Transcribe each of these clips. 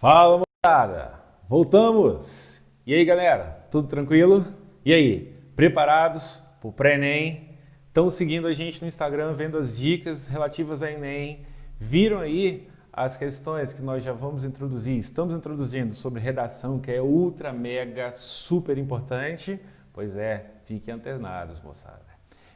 Fala, moçada! Voltamos! E aí, galera? Tudo tranquilo? E aí, preparados para o pré-ENEM? Estão seguindo a gente no Instagram, vendo as dicas relativas a ENEM? Viram aí as questões que nós já vamos introduzir, estamos introduzindo sobre redação, que é ultra, mega, super importante? Pois é, fiquem antenados, moçada.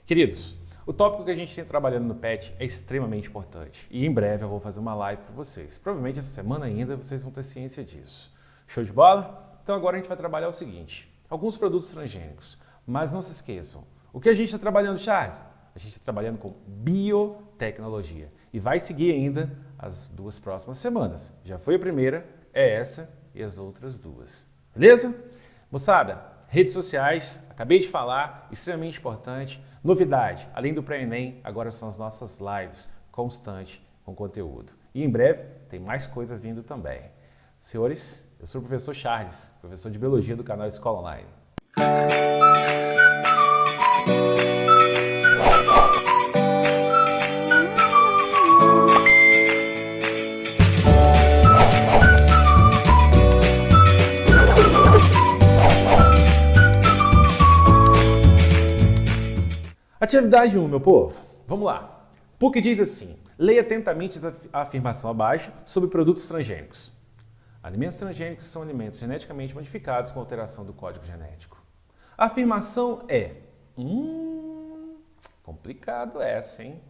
Queridos, o tópico que a gente tem trabalhando no PET é extremamente importante e em breve eu vou fazer uma live para vocês. Provavelmente essa semana ainda vocês vão ter ciência disso. Show de bola? Então agora a gente vai trabalhar o seguinte, alguns produtos transgênicos, mas não se esqueçam, o que a gente está trabalhando, Charles? A gente está trabalhando com biotecnologia e vai seguir ainda as duas próximas semanas. Já foi a primeira, é essa e as outras duas. Beleza? Moçada, redes sociais, acabei de falar, extremamente importante. Novidade, além do pré-ENEM, agora são as nossas lives constantes com conteúdo. E em breve tem mais coisa vindo também. Senhores, eu sou o professor Charles, professor de Biologia do canal Escola Online. Atividade 1, meu povo. Vamos lá. PUC diz assim, leia atentamente a afirmação abaixo sobre produtos transgênicos. Alimentos transgênicos são alimentos geneticamente modificados com alteração do código genético. A afirmação é... complicado essa, hein?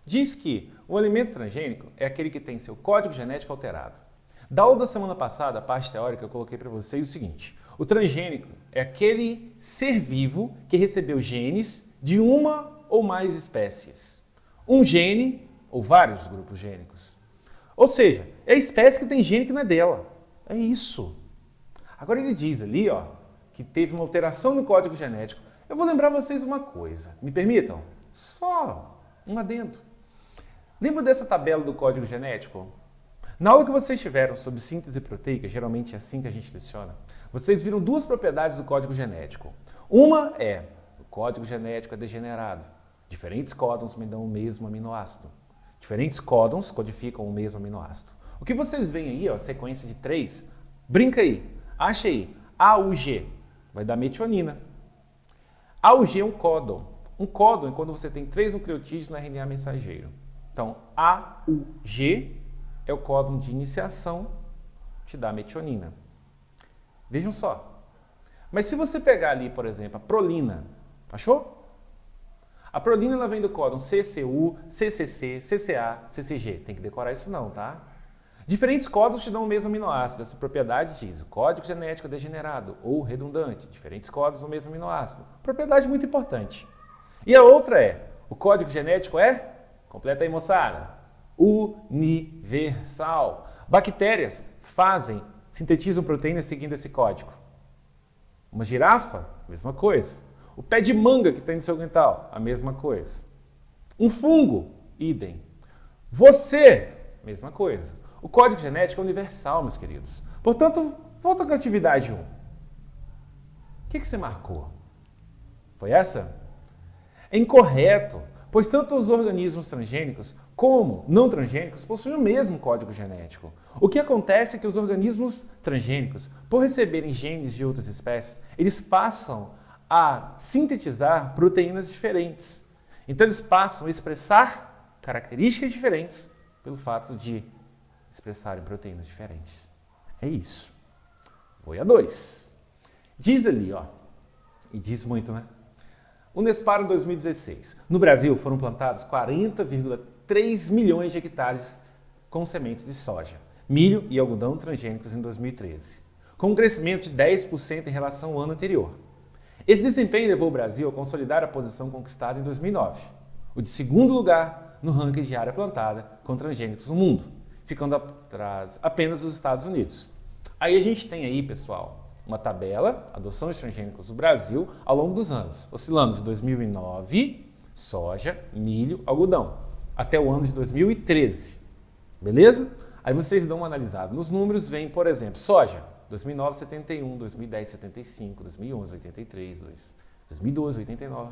Diz que o alimento transgênico é aquele que tem seu código genético alterado. Da aula da semana passada, a parte teórica, eu coloquei para vocês o seguinte. O transgênico é aquele ser vivo que recebeu genes de uma ou mais espécies. Um gene ou vários grupos gênicos. Ou seja, é a espécie que tem gene que não é dela. É isso. Agora ele diz ali, ó, que teve uma alteração no código genético. Eu vou lembrar vocês uma coisa. Me permitam? Só um adendo. Lembra dessa tabela do código genético? Na aula que vocês tiveram sobre síntese proteica, geralmente é assim que a gente leciona, vocês viram duas propriedades do código genético. Uma é o código genético é degenerado. Diferentes códons me dão o mesmo aminoácido. Diferentes códons codificam o mesmo aminoácido. O que vocês veem aí, ó, sequência de 3, brinca aí, acha aí, AUG, vai dar metionina. AUG é um códon. Um códon é quando você tem 3 nucleotídeos no RNA mensageiro. Então, AUG é o códon de iniciação, te dá metionina. Vejam só. Mas se você pegar ali, por exemplo, a prolina, achou? A prolina ela vem do códon CCU, CCC, CCA, CCG. Tem que decorar isso não, tá? Diferentes códons te dão o mesmo aminoácido. Essa propriedade diz o código genético é degenerado ou redundante. Diferentes códons do mesmo aminoácido. Propriedade muito importante. E a outra é, o código genético é, completa aí moçada, universal. Bactérias sintetizam proteínas seguindo esse código. Uma girafa, mesma coisa. O pé de manga que tem no seu quintal, a mesma coisa. Um fungo, idem. Você, mesma coisa. O código genético é universal, meus queridos. Portanto, volta com a atividade 1. O que você marcou? Foi essa? É incorreto, pois tanto os organismos transgênicos como não transgênicos possuem o mesmo código genético. O que acontece é que os organismos transgênicos, por receberem genes de outras espécies, eles passam a sintetizar proteínas diferentes. Então eles passam a expressar características diferentes pelo fato de expressarem proteínas diferentes. É isso. Foi a 2. Diz ali, ó, e diz muito, né? Unespar em 2016. No Brasil foram plantados 40,3 milhões de hectares com sementes de soja, milho e algodão transgênicos em 2013, com um crescimento de 10% em relação ao ano anterior. Esse desempenho levou o Brasil a consolidar a posição conquistada em 2009, o de segundo lugar no ranking de área plantada com transgênicos no mundo, ficando atrás apenas dos Estados Unidos. Aí a gente tem aí, pessoal, uma tabela, adoção de transgênicos no Brasil ao longo dos anos, oscilando de 2009, soja, milho, algodão, até o ano de 2013. Beleza? Aí vocês dão uma analisada. Nos números vem, por exemplo, soja, 2009, 71, 2010, 75, 2011, 83, 2012, 89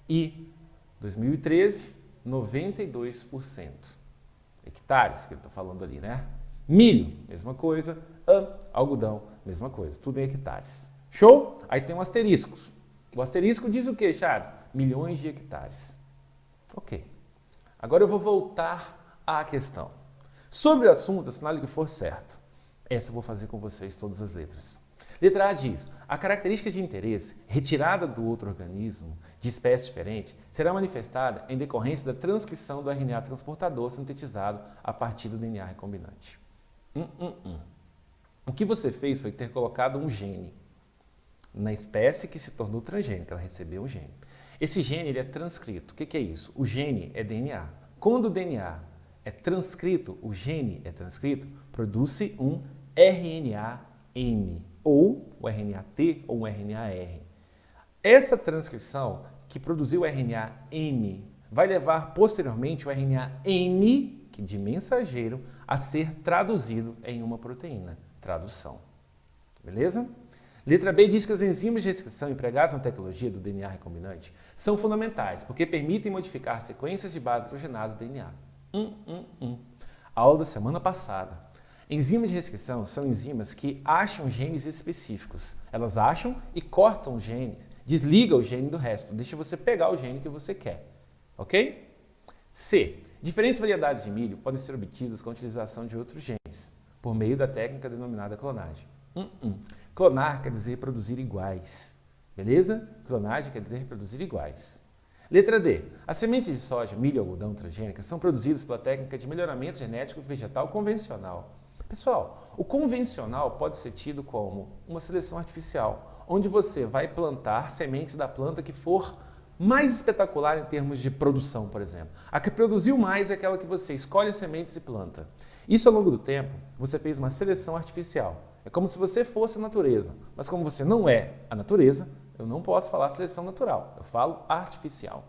e 2013, 92%. Hectares que ele está falando ali, né? Milho, mesma coisa. Algodão, mesma coisa. Tudo em hectares. Show? Aí tem um asterisco. O asterisco diz o quê, Charles? Milhões de hectares. Ok. Agora eu vou voltar à questão. Sobre o assunto, assinale que for certo. Essa eu vou fazer com vocês todas as letras. Letra A diz: a característica de interesse retirada do outro organismo de espécie diferente será manifestada em decorrência da transcrição do RNA transportador sintetizado a partir do DNA recombinante. O que você fez foi ter colocado um gene na espécie que se tornou transgênica, ela recebeu um gene. Esse gene ele é transcrito. O que é isso? O gene é DNA. Quando o DNA é transcrito, o gene é transcrito, produz-se um RNA-M, ou o RNA-T ou o RNA-R. Essa transcrição que produziu o RNA-M vai levar posteriormente o RNA-M, que de mensageiro, a ser traduzido em uma proteína. Tradução. Beleza? Letra B diz que as enzimas de restrição empregadas na tecnologia do DNA recombinante são fundamentais, porque permitem modificar sequências de base nitrogenada do DNA. A aula da semana passada. Enzimas de restrição são enzimas que acham genes específicos. Elas acham e cortam os genes, desligam o gene do resto, deixa você pegar o gene que você quer. Ok? C. Diferentes variedades de milho podem ser obtidas com a utilização de outros genes, por meio da técnica denominada clonagem. Clonar quer dizer reproduzir iguais. Beleza? Clonagem quer dizer reproduzir iguais. Letra D. As sementes de soja, milho e algodão transgênicas são produzidas pela técnica de melhoramento genético vegetal convencional. Pessoal, o convencional pode ser tido como uma seleção artificial, onde você vai plantar sementes da planta que for mais espetacular em termos de produção, por exemplo. A que produziu mais é aquela que você escolhe as sementes e planta. Isso, ao longo do tempo, você fez uma seleção artificial. É como se você fosse a natureza, mas como você não é a natureza, eu não posso falar seleção natural, eu falo artificial.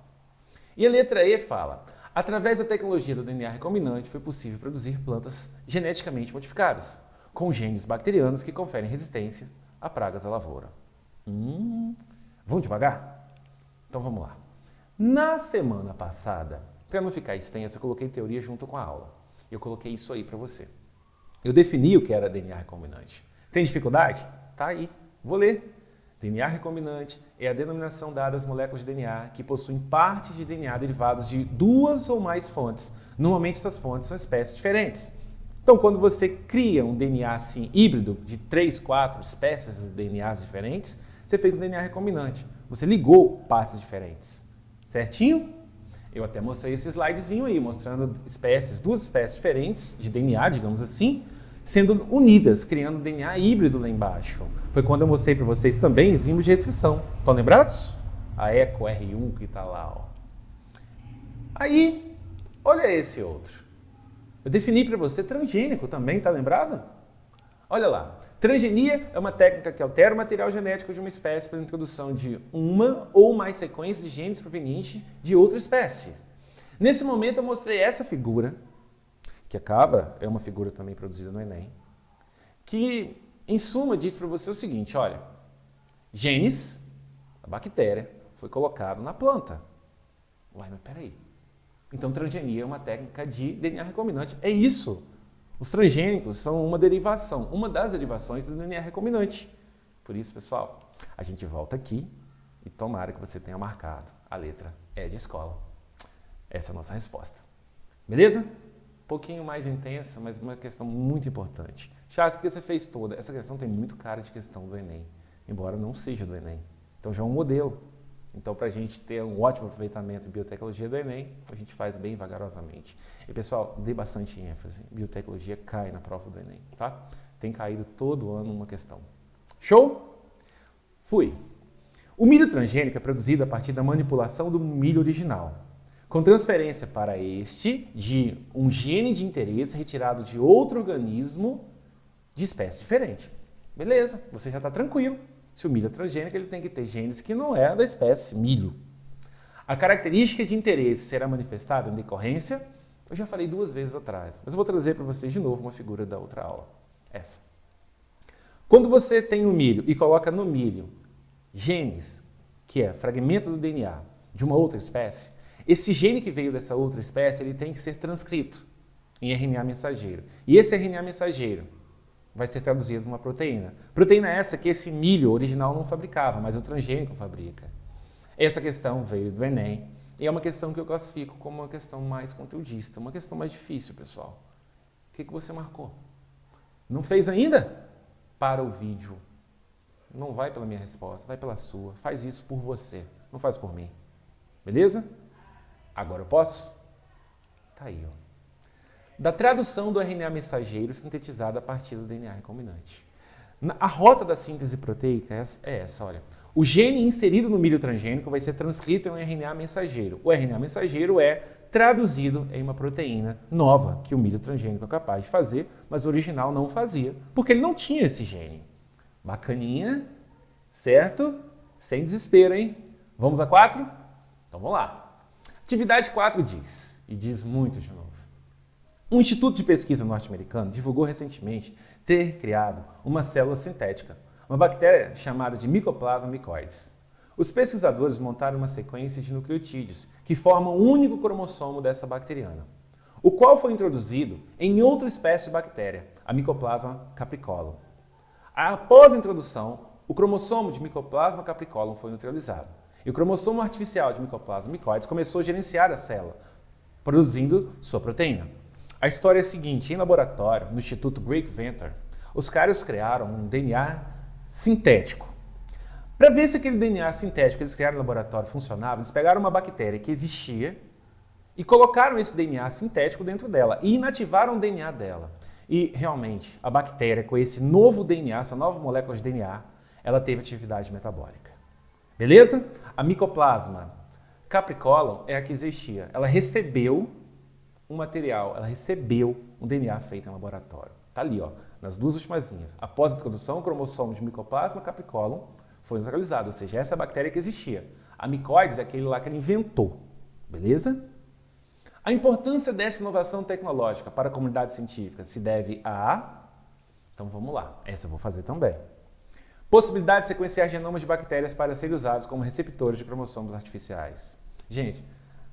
E a letra E fala: através da tecnologia do DNA recombinante foi possível produzir plantas geneticamente modificadas, com genes bacterianos que conferem resistência a pragas da lavoura. Vamos devagar? Então vamos lá. Na semana passada, para não ficar extenso, eu coloquei teoria junto com a aula. Eu coloquei isso aí para você. Eu defini o que era DNA recombinante. Tem dificuldade? Tá aí. Vou ler. DNA recombinante é a denominação dada às moléculas de DNA que possuem partes de DNA derivados de duas ou mais fontes. Normalmente essas fontes são espécies diferentes. Então, quando você cria um DNA assim híbrido de 3, 4 espécies de DNAs diferentes, você fez um DNA recombinante. Você ligou partes diferentes. Certinho? Eu até mostrei esse slidezinho aí, mostrando duas espécies diferentes de DNA, digamos assim, sendo unidas, criando DNA híbrido lá embaixo. Foi quando eu mostrei para vocês também enzimas de restrição. Estão lembrados? A ECO R1 que está lá. Ó. Aí, olha esse outro. Eu defini para você transgênico também, tá lembrado? Olha lá. Transgenia é uma técnica que altera o material genético de uma espécie pela introdução de uma ou mais sequências de genes provenientes de outra espécie. Nesse momento eu mostrei essa figura, que é uma figura também produzida no Enem, que em suma diz para você o seguinte, olha, genes da bactéria foi colocado na planta. Uai, mas peraí. Então transgenia é uma técnica de DNA recombinante. É isso. Os transgênicos são uma das derivações do DNA recombinante. Por isso, pessoal, a gente volta aqui e tomara que você tenha marcado a letra E de escola. Essa é a nossa resposta. Beleza? Um pouquinho mais intensa, mas uma questão muito importante. Charles, por que você fez toda? Essa questão tem muito cara de questão do Enem, embora não seja do Enem. Então já é um modelo. Então, para a gente ter um ótimo aproveitamento em biotecnologia do Enem, a gente faz bem vagarosamente. E, pessoal, dê bastante ênfase. Biotecnologia cai na prova do Enem, tá? Tem caído todo ano uma questão. Show? Fui. O milho transgênico é produzido a partir da manipulação do milho original, com transferência para este de um gene de interesse retirado de outro organismo de espécie diferente. Beleza, você já está tranquilo. Se o milho é transgênico, ele tem que ter genes que não é da espécie milho. A característica de interesse será manifestada em decorrência, eu já falei 2 vezes atrás, mas eu vou trazer para vocês de novo uma figura da outra aula. Essa. Quando você tem o milho e coloca no milho genes, que é fragmento do DNA de uma outra espécie, esse gene que veio dessa outra espécie, ele tem que ser transcrito. em RNA mensageiro. E esse RNA mensageiro vai ser traduzido numa proteína. Proteína essa que esse milho original não fabricava, mas o transgênico fabrica. Essa questão veio do Enem e é uma questão que eu classifico como uma questão mais conteudista, uma questão mais difícil, pessoal. O que você marcou? Não fez ainda? Para o vídeo. Não vai pela minha resposta, vai pela sua. Faz isso por você, não faz por mim. Beleza? Agora eu posso? Tá aí, ó. Da tradução do RNA mensageiro sintetizado a partir do DNA recombinante. A rota da síntese proteica é essa, olha. O gene inserido no milho transgênico vai ser transcrito em um RNA mensageiro. O RNA mensageiro é traduzido em uma proteína nova que o milho transgênico é capaz de fazer, mas o original não fazia, porque ele não tinha esse gene. Bacaninha, certo? Sem desespero, hein? Vamos a 4? Então vamos lá. Atividade 4 diz, e diz muito de novo. Um instituto de pesquisa norte-americano divulgou recentemente ter criado uma célula sintética, uma bactéria chamada de Mycoplasma mycoides. Os pesquisadores montaram uma sequência de nucleotídeos que formam o único cromossomo dessa bacteriana, o qual foi introduzido em outra espécie de bactéria, a Mycoplasma capricolum. Após a introdução, o cromossomo de Mycoplasma capricolum foi neutralizado e o cromossomo artificial de Mycoplasma mycoides começou a gerenciar a célula, produzindo sua proteína. A história é a seguinte: em laboratório, no Instituto Greek Venture, os caras criaram um DNA sintético. Para ver se aquele DNA sintético que eles criaram no laboratório funcionava, eles pegaram uma bactéria que existia e colocaram esse DNA sintético dentro dela e inativaram o DNA dela. E realmente, a bactéria com esse novo DNA, essa nova molécula de DNA, ela teve atividade metabólica. Beleza? A Mycoplasma capricolum é a que existia. Ela recebeu um material, ela recebeu um DNA feito em laboratório. Tá ali, ó, nas duas últimas linhas. Após a introdução, o cromossomo de Mycoplasma capricolum foi neutralizado, ou seja, essa bactéria que existia. A mycoides é aquele lá que ele inventou. Beleza? A importância dessa inovação tecnológica para a comunidade científica se deve a... Então vamos lá, essa eu vou fazer também. Possibilidade de sequenciar genomas de bactérias para serem usados como receptores de cromossomos artificiais. Gente,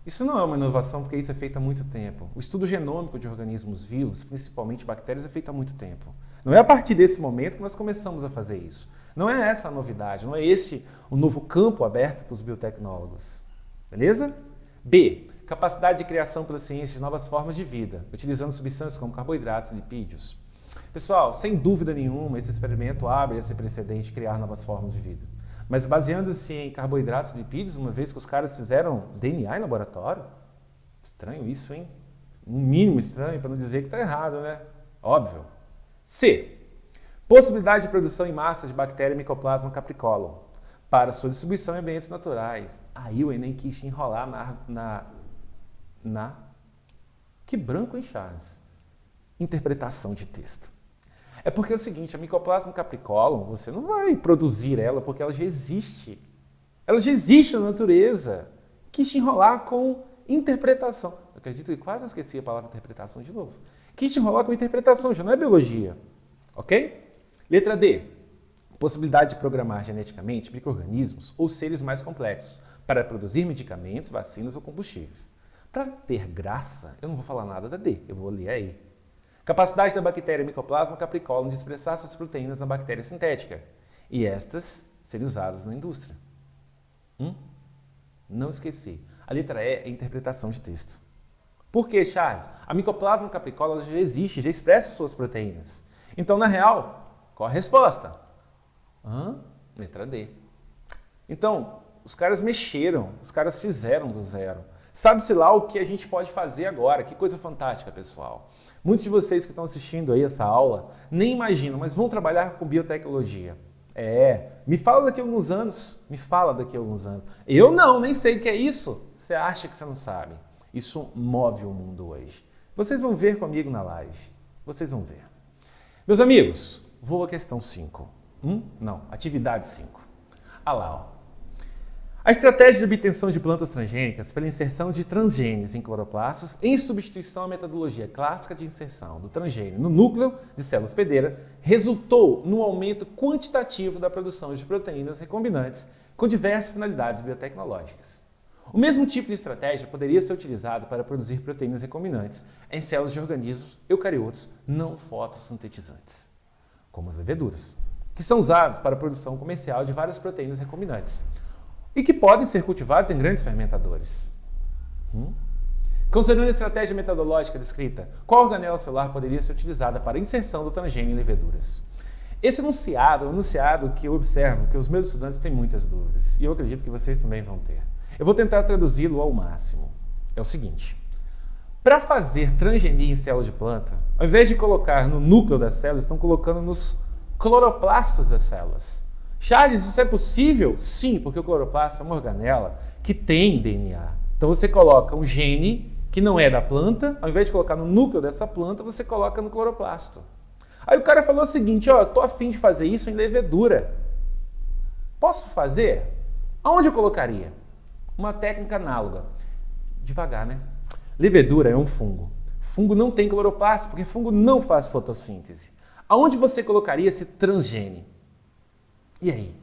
isso não é uma inovação porque isso é feito há muito tempo. O estudo genômico de organismos vivos, principalmente bactérias, é feito há muito tempo. Não é a partir desse momento que nós começamos a fazer isso. Não é essa a novidade, não é esse o novo campo aberto para os biotecnólogos. Beleza? B. Capacidade de criação pela ciência de novas formas de vida, utilizando substâncias como carboidratos e lipídios. Pessoal, sem dúvida nenhuma, esse experimento abre esse precedente de criar novas formas de vida. Mas baseando-se em carboidratos e lipídios, uma vez que os caras fizeram DNA em laboratório, estranho isso, hein? Um mínimo estranho, para não dizer que está errado, né? Óbvio. C. Possibilidade de produção em massa de bactéria Mycoplasma capricolum para sua distribuição em ambientes naturais. Aí o Enem quis enrolar Que branco, hein, Charles? Interpretação de texto. É porque é o seguinte, a Mycoplasma capricolum, você não vai produzir ela porque ela já existe. Ela já existe na natureza. Quis enrolar com interpretação. Eu acredito que quase eu esqueci a palavra interpretação de novo. Quis enrolar com interpretação, já não é biologia. Ok? Letra D. Possibilidade de programar geneticamente micro-organismos ou seres mais complexos para produzir medicamentos, vacinas ou combustíveis. Para ter graça, eu não vou falar nada da D, eu vou ler aí. Capacidade da bactéria Mycoplasma capricolum de expressar suas proteínas na bactéria sintética e estas serem usadas na indústria. Não esqueci. A letra E é interpretação de texto. Por quê, Charles? A Mycoplasma capricolum já existe, já expressa suas proteínas. Então, na real, qual a resposta? Letra D. Então, os caras mexeram, os caras fizeram do zero. Sabe-se lá o que a gente pode fazer agora. Que coisa fantástica, pessoal. Muitos de vocês que estão assistindo aí essa aula nem imaginam, mas vão trabalhar com biotecnologia. Me fala daqui a alguns anos. Eu não, nem sei o que é isso. Você acha que você não sabe. Isso move o mundo hoje. Vocês vão ver comigo na live. Vocês vão ver. Meus amigos, vou à questão 5. Atividade 5. Lá, ó. A estratégia de obtenção de plantas transgênicas pela inserção de transgenes em cloroplastos em substituição à metodologia clássica de inserção do transgênio no núcleo de célula hospedeira resultou no aumento quantitativo da produção de proteínas recombinantes com diversas finalidades biotecnológicas. O mesmo tipo de estratégia poderia ser utilizado para produzir proteínas recombinantes em células de organismos eucariotos não fotossintetizantes, como as leveduras, que são usadas para a produção comercial de várias proteínas recombinantes e que podem ser cultivados em grandes fermentadores. Considerando a estratégia metodológica descrita, qual organela celular poderia ser utilizada para a inserção do transgênio em leveduras? Esse enunciado é um enunciado que eu observo que os meus estudantes têm muitas dúvidas, e eu acredito que vocês também vão ter. Eu vou tentar traduzi-lo ao máximo. É o seguinte: para fazer transgenia em células de planta, ao invés de colocar no núcleo das células, estão colocando nos cloroplastos das células. Charles, isso é possível? Sim, porque o cloroplasto é uma organela que tem DNA. Então você coloca um gene que não é da planta, ao invés de colocar no núcleo dessa planta, você coloca no cloroplasto. Aí o cara falou o seguinte: ó, eu tô a fim de fazer isso em levedura. Posso fazer? Aonde eu colocaria? Uma técnica análoga. Devagar, né? Levedura é um fungo. Fungo não tem cloroplasto, porque fungo não faz fotossíntese. Aonde você colocaria esse transgene? E aí?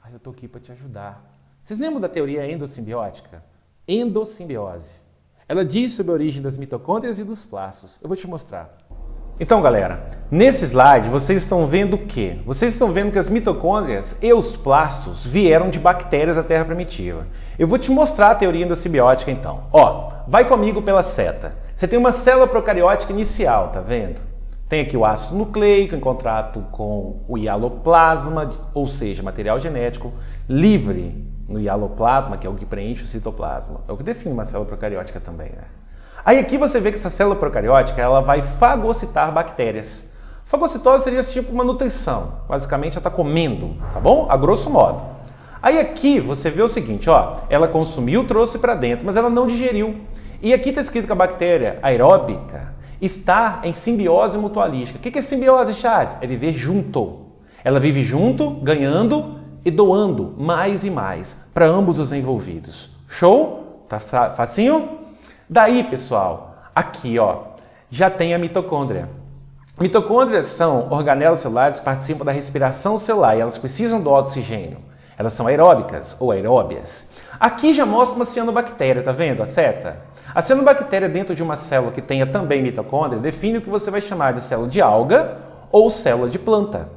Aí eu tô aqui para te ajudar. Vocês lembram da teoria endossimbiótica? Endossimbiose. Ela diz sobre a origem das mitocôndrias e dos plastos. Eu vou te mostrar. Então, galera, nesse slide vocês estão vendo o quê? Vocês estão vendo que as mitocôndrias e os plastos vieram de bactérias da Terra primitiva. Eu vou te mostrar a teoria endossimbiótica então. Ó, vai comigo pela seta. Você tem uma célula procariótica inicial, tá vendo? Tem aqui o ácido nucleico em contato com o hialoplasma, ou seja, material genético livre no hialoplasma, que é o que preenche o citoplasma. É o que define uma célula procariótica também, né? Aí aqui você vê que essa célula procariótica ela vai fagocitar bactérias. Fagocitose seria esse tipo uma nutrição. Basicamente ela está comendo, tá bom? A grosso modo. Aí aqui você vê o seguinte, ó, ela consumiu, trouxe para dentro, mas ela não digeriu. E aqui está escrito que a bactéria aeróbica está em simbiose mutualística. O que é simbiose, Charles? É viver junto. Ela vive junto, ganhando e doando mais e mais para ambos os envolvidos. Show? Tá facinho? Daí, pessoal, aqui ó, já tem a mitocôndria. Mitocôndrias são organelas celulares que participam da respiração celular e elas precisam do oxigênio. Elas são aeróbicas ou aeróbias. Aqui já mostra uma cianobactéria, tá vendo a seta? A cianobactéria dentro de uma célula que tenha também mitocôndria define o que você vai chamar de célula de alga ou célula de planta.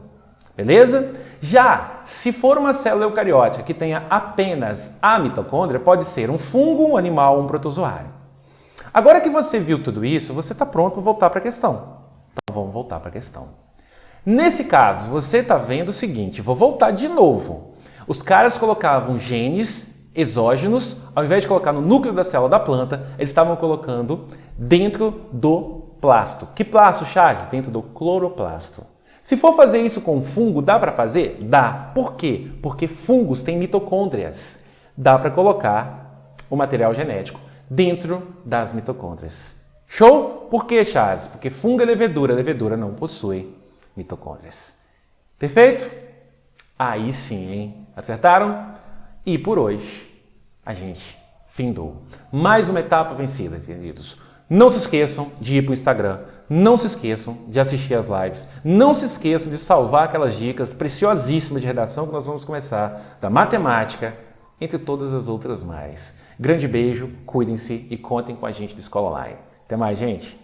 Beleza? Já, se for uma célula eucariótica que tenha apenas a mitocôndria, pode ser um fungo, um animal ou um protozoário. Agora que você viu tudo isso, você está pronto para voltar para a questão. Então vamos voltar para a questão. Nesse caso, você está vendo o seguinte, vou voltar de novo. Os caras colocavam genes exógenos, ao invés de colocar no núcleo da célula da planta, eles estavam colocando dentro do plasto. Que plasto, Charles? Dentro do cloroplasto. Se for fazer isso com fungo, dá para fazer? Dá. Por quê? Porque fungos têm mitocôndrias. Dá para colocar o material genético dentro das mitocôndrias. Show? Por quê, Charles? Porque fungo é levedura, levedura não possui mitocôndrias. Perfeito? Aí sim, hein? Acertaram? E por hoje, a gente findou. Mais uma etapa vencida, queridos. Não se esqueçam de ir para o Instagram. Não se esqueçam de assistir as lives. Não se esqueçam de salvar aquelas dicas preciosíssimas de redação que nós vamos começar, da matemática, entre todas as outras mais. Grande beijo, cuidem-se e contem com a gente do Escola Online. Até mais, gente!